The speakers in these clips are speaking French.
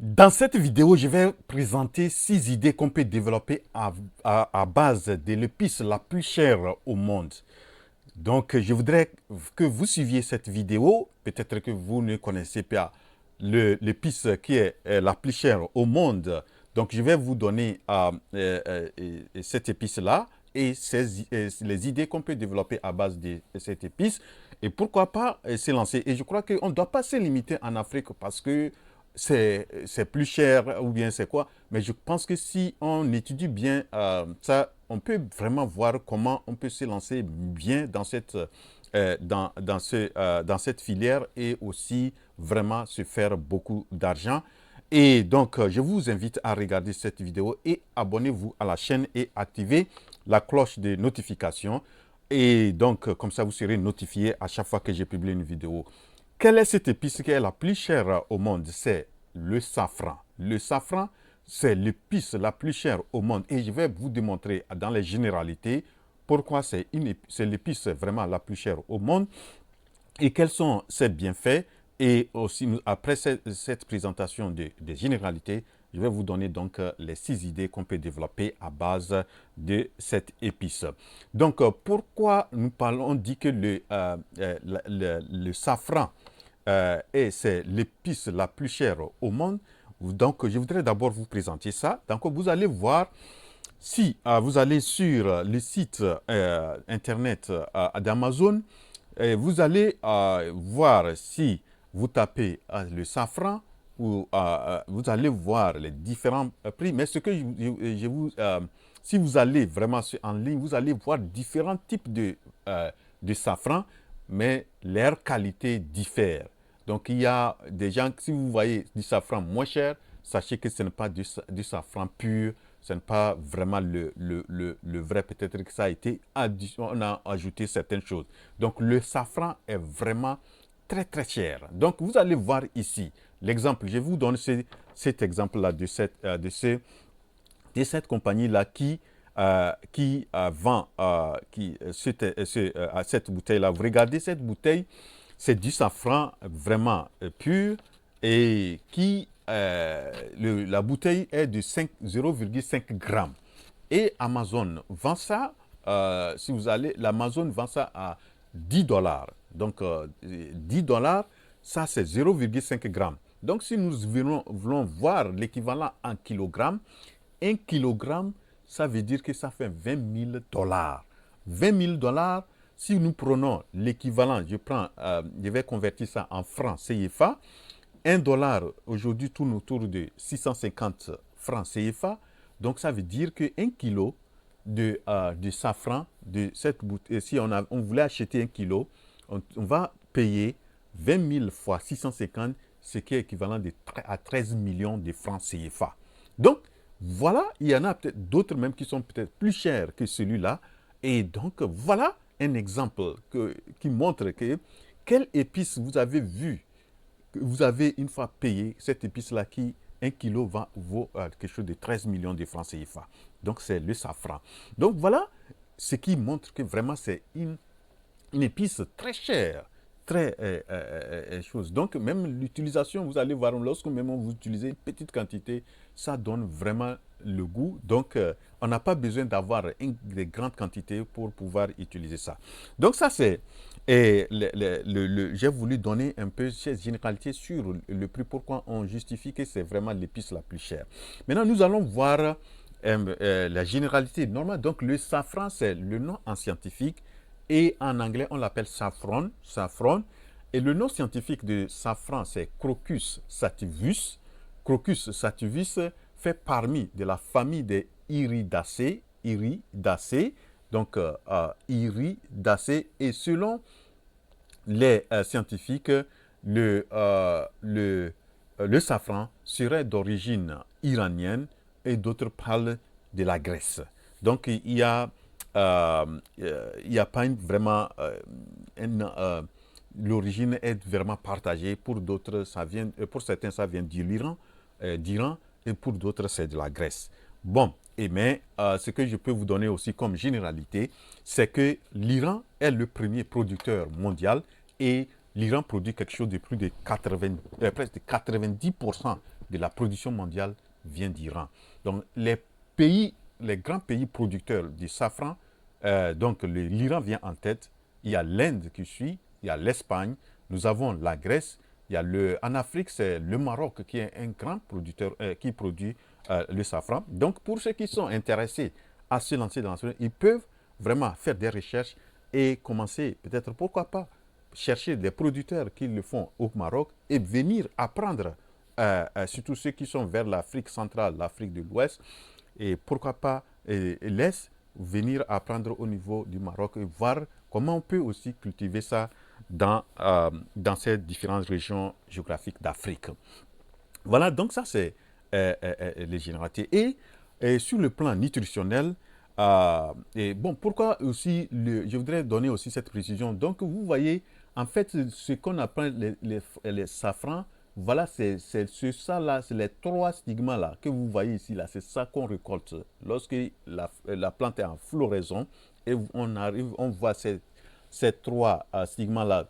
Dans cette vidéo, je vais présenter 6 idées qu'on peut développer à base de l'épice la plus chère au monde. Donc, je voudrais que vous suiviez cette vidéo. Peut-être que vous ne connaissez pas l'épice qui est la plus chère au monde. Donc, je vais vous donner cette épice-là et les idées qu'on peut développer à base de cette épice. Et pourquoi pas s'élancer. Et je crois qu'on ne doit pas se limiter en Afrique parce que c'est plus cher ou bien c'est quoi. Mais je pense que si on étudie bien ça, on peut vraiment voir comment on peut se lancer bien dans cette filière et aussi vraiment se faire beaucoup d'argent. Et donc, je vous invite à regarder cette vidéo et abonnez-vous à la chaîne et activez la cloche de notification. Et donc, comme ça, vous serez notifié à chaque fois que j'ai publié une vidéo. Quelle est cette épice qui est la plus chère au monde? C'est le safran. Le safran, c'est l'épice la plus chère au monde. Et je vais vous démontrer dans les généralités pourquoi c'est l'épice vraiment la plus chère au monde et quels sont ses bienfaits. Et aussi, après cette présentation des généralités, je vais vous donner donc les 6 idées qu'on peut développer à base de cette épice. Donc, pourquoi nous parlons, on dit que le safran c'est l'épice la plus chère au monde. Donc, je voudrais d'abord vous présenter ça. Donc, vous allez voir, si vous allez sur le site internet d'Amazon, vous allez voir si vous tapez le safran, ou vous allez voir les différents prix. Mais ce que je vous... si vous allez vraiment en ligne, vous allez voir différents types de safran, mais leur qualité diffère. Donc, il y a des gens, si vous voyez du safran moins cher, sachez que ce n'est pas du safran pur, ce n'est pas vraiment le vrai. Peut-être que ça a été on a ajouté certaines choses. Donc, le safran est vraiment très, très cher. Donc, vous allez voir ici l'exemple. Je vous donne cet exemple-là de cette compagnie-là qui vend cette bouteille-là. Vous regardez cette bouteille, c'est du safran vraiment pur et la bouteille est de 0,5 grammes. Et Amazon vend ça, si vous allez, l'Amazon vend ça à 10 dollars. Donc, 10 dollars, ça c'est 0,5 grammes. Donc, si nous voulons voir l'équivalent en kilogrammes, 1 kilogramme, ça veut dire que ça fait 20 000 dollars. 20 000 dollars, si nous prenons l'équivalent, je vais convertir ça en francs CFA. 1 dollar aujourd'hui tourne autour de 650 francs CFA. Donc, ça veut dire que 1 kilo de safran, de cette bouteille, si on voulait acheter 1 kilo, on va payer 20 000 fois 650, ce qui est équivalent à 13 millions de francs CFA. Donc, voilà, il y en a peut-être d'autres même qui sont peut-être plus chers que celui-là. Et donc, voilà un exemple qui montre que quelle épice vous avez vu, que vous avez une fois payé cette épice-là qui, 1 kilo, vaut quelque chose de 13 millions de francs CFA. Donc, c'est le safran. Donc, voilà ce qui montre que vraiment c'est une épice très chère, très chose. Donc, même l'utilisation, vous allez voir, lorsque même vous utilisez une petite quantité, ça donne vraiment le goût. Donc, on n'a pas besoin d'avoir de grandes quantités pour pouvoir utiliser ça. Donc, ça, c'est... Et j'ai voulu donner un peu ces généralités sur le prix, pourquoi on justifie que c'est vraiment l'épice la plus chère. Maintenant, nous allons voir la généralité normale. Donc, le safran, c'est le nom en scientifique. Et en anglais, on l'appelle saffron, saffron. Et le nom scientifique de safran, c'est Crocus sativus. Crocus sativus fait parmi de la famille des Iridacées. Iridacées. Donc, Iridacées. Et selon les scientifiques, le safran serait d'origine iranienne et d'autres parlent de la Grèce. Donc, il y a pas vraiment l'origine est vraiment partagée. Pour d'autres, pour certains, ça vient d'Iran, et pour d'autres, c'est de la Grèce. Bon, mais ce que je peux vous donner aussi comme généralité, c'est que l'Iran est le premier producteur mondial et l'Iran produit quelque chose de plus de presque 90% de la production mondiale vient d'Iran. Donc les grands pays producteurs du safran, donc l'Iran vient en tête, il y a l'Inde qui suit, il y a l'Espagne, nous avons la Grèce, il y a en Afrique, c'est le Maroc qui est un grand producteur qui produit le safran. Donc pour ceux qui sont intéressés à se lancer dans ce, ils peuvent vraiment faire des recherches et commencer, peut-être, pourquoi pas, chercher des producteurs qui le font au Maroc et venir apprendre, surtout ceux qui sont vers l'Afrique centrale, l'Afrique de l'Ouest, et pourquoi pas laisse venir apprendre au niveau du Maroc et voir comment on peut aussi cultiver ça dans ces différentes régions géographiques d'Afrique. Voilà, donc ça c'est les généralités. Et sur le plan nutritionnel, et bon, pourquoi aussi, je voudrais donner aussi cette précision. Donc vous voyez, en fait, ce qu'on appelle les safrans, voilà, c'est ça là, c'est les trois stigmas là que vous voyez ici là, c'est ça qu'on récolte lorsque la plante est en floraison et on voit ces trois stigmas là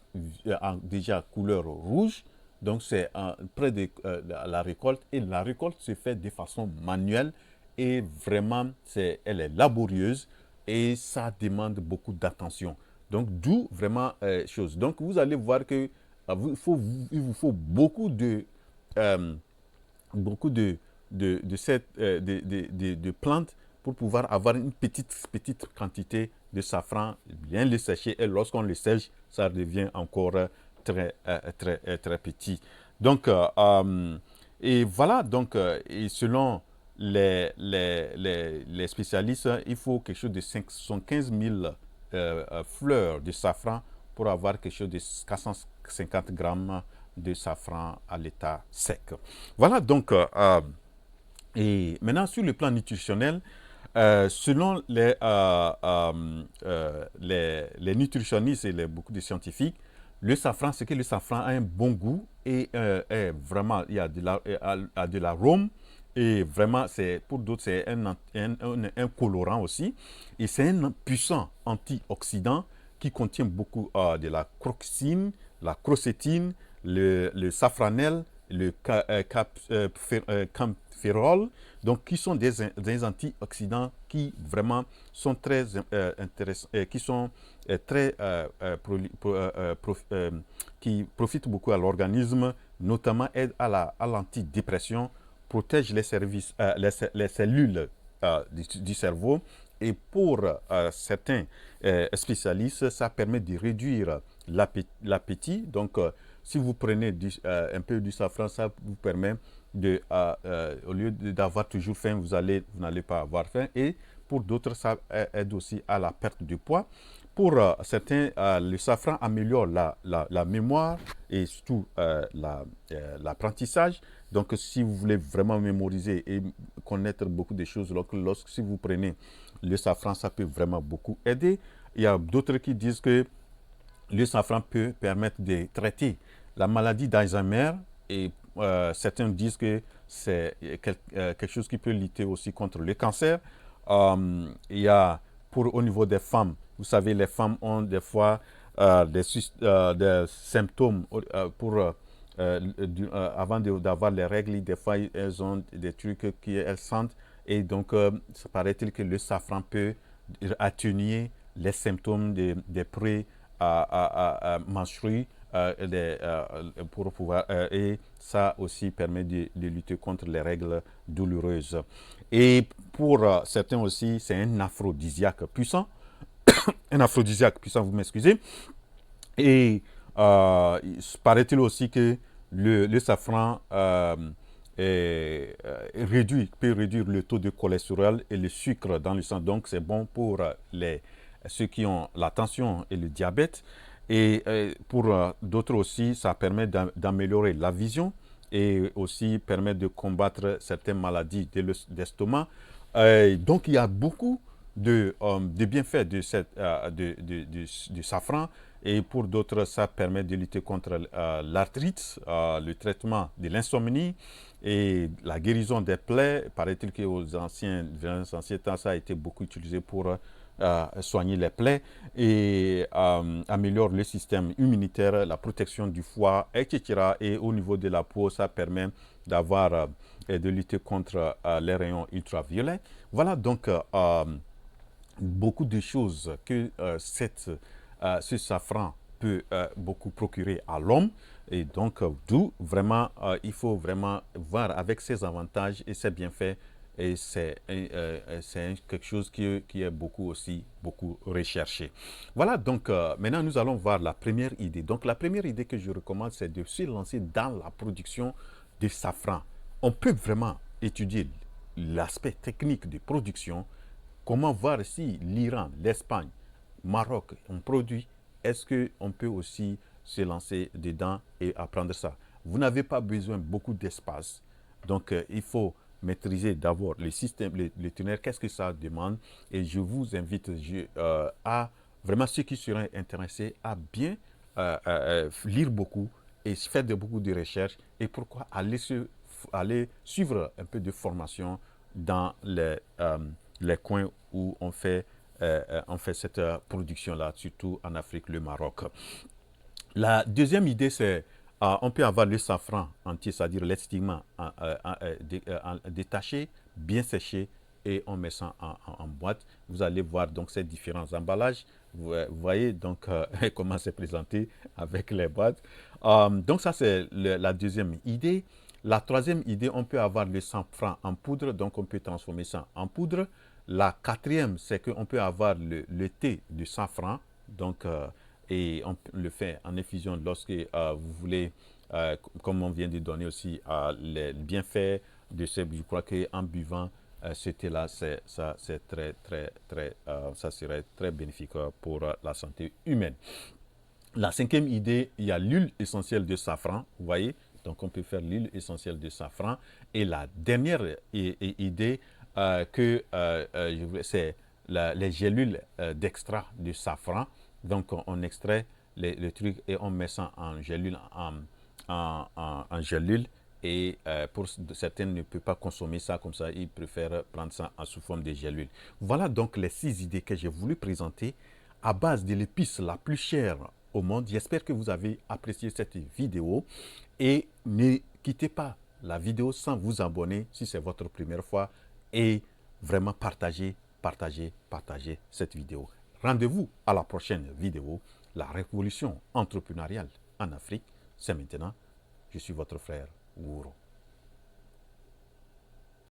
déjà couleur rouge. Donc c'est près de la récolte et la récolte se fait de façon manuelle et vraiment elle est laborieuse et ça demande beaucoup d'attention. Donc d'où vraiment chose. Donc vous allez voir que il vous faut euh, beaucoup de plantes pour pouvoir avoir une petite quantité de safran, bien le sécher et lorsqu'on le sèche, ça devient encore très petit. Donc, et voilà, donc, et selon les spécialistes, il faut quelque chose de 515 000 fleurs de safran pour avoir quelque chose de 450 grammes de safran à l'état sec. Voilà, donc, et maintenant sur le plan nutritionnel, selon les nutritionnistes et beaucoup de scientifiques, le safran, c'est que le safran a un bon goût et est vraiment, il y a de l'arôme et vraiment, pour d'autres, c'est un colorant aussi. Et c'est un puissant antioxydant qui contient beaucoup de la crocine, la crocétine, le safranel, le campérol, donc qui sont des antioxydants qui vraiment sont très intéressants, qui sont très qui profitent beaucoup à l'organisme, notamment aident à l'antidépression, protègent les cellules du cerveau et pour certains spécialistes, ça permet de réduire l'appétit. Donc, si vous prenez un peu du safran, ça vous permet au lieu d'avoir toujours faim, vous n'allez pas avoir faim. Et pour d'autres, ça aide aussi à la perte de poids. Pour certains, le safran améliore la mémoire et surtout l'apprentissage. Donc, si vous voulez vraiment mémoriser et connaître beaucoup de choses, si vous prenez le safran, ça peut vraiment beaucoup aider. Il y a d'autres qui disent que le safran peut permettre de traiter la maladie d'Alzheimer et certains disent que c'est quelque chose qui peut lutter aussi contre le cancer. Il y a au niveau des femmes, vous savez, les femmes ont des fois des symptômes avant d'avoir les règles. Des fois, elles ont des trucs qu'elles sentent et donc, ça paraît-il que le safran peut atténuer les symptômes des pré-menstrues pour pouvoir et ça aussi permet de lutter contre les règles douloureuses. Et pour certains aussi, c'est un aphrodisiaque puissant. Un aphrodisiaque puissant, vous m'excusez. Et paraît-il aussi que le safran peut réduire le taux de cholestérol et le sucre dans le sang. Donc, c'est bon pour ceux qui ont la tension et le diabète. Et pour d'autres aussi, ça permet d'améliorer la vision et aussi permet de combattre certaines maladies d'estomac. Donc, il y a beaucoup de bienfaits du safran. Et pour d'autres, ça permet de lutter contre l'arthrite, le traitement de l'insomnie et la guérison des plaies. Paraît-il qu'aux anciens temps, ça a été beaucoup utilisé pour soigner les plaies et améliore le système immunitaire, la protection du foie, etc. Et au niveau de la peau, ça permet d'avoir et de lutter contre les rayons ultraviolets. Voilà donc beaucoup de choses que ce safran peut beaucoup procurer à l'homme. Et donc, d'où vraiment, il faut vraiment voir avec ses avantages et ses bienfaits. Et c'est quelque chose qui est beaucoup aussi, beaucoup recherché. Voilà, donc maintenant nous allons voir la première idée. Donc la première idée que je recommande, c'est de se lancer dans la production de safran. On peut vraiment étudier l'aspect technique de production. Comment voir si l'Iran, l'Espagne, Maroc ont produit, est-ce qu'on peut aussi se lancer dedans et apprendre ça? Vous n'avez pas besoin de beaucoup d'espace. Donc, il faut maîtriser d'abord le système, le tunnel, qu'est-ce que ça demande. Et je vous invite à vraiment ceux qui seraient intéressés à bien lire beaucoup et faire beaucoup de recherches. Et pourquoi aller suivre un peu de formation dans les coins où on fait cette production-là, surtout en Afrique, le Maroc. La deuxième idée, c'est on peut avoir le safran entier, c'est-à-dire l'estigma détaché, bien séché, et on met ça en boîte. Vous allez voir donc ces différents emballages. Vous voyez donc comment c'est présenté avec les boîtes. Donc ça, c'est la deuxième idée. La troisième idée, on peut avoir le safran en poudre, donc on peut transformer ça en poudre. La quatrième, c'est qu'on peut avoir le thé du safran, donc et on le fait en infusion lorsque vous voulez, comme on vient de donner aussi les bienfaits de ce, je crois qu'en buvant ce thé-là, c'est ça serait très bénéfique pour la santé humaine. La cinquième idée, il y a l'huile essentielle de safran, vous voyez, donc on peut faire l'huile essentielle de safran. Et la dernière idée c'est les gélules d'extra de safran. Donc on extrait le truc et on met ça en gélule, en gélule. Et pour certains ne peuvent pas consommer ça comme ça, ils préfèrent prendre ça sous forme de gélule. Voilà donc les 6 idées que j'ai voulu présenter à base de l'épice la plus chère au monde. J'espère que vous avez apprécié cette vidéo et ne quittez pas la vidéo sans vous abonner si c'est votre première fois et vraiment partagez cette vidéo. Rendez-vous à la prochaine vidéo. La révolution entrepreneuriale en Afrique, c'est maintenant. Je suis votre frère Wouro.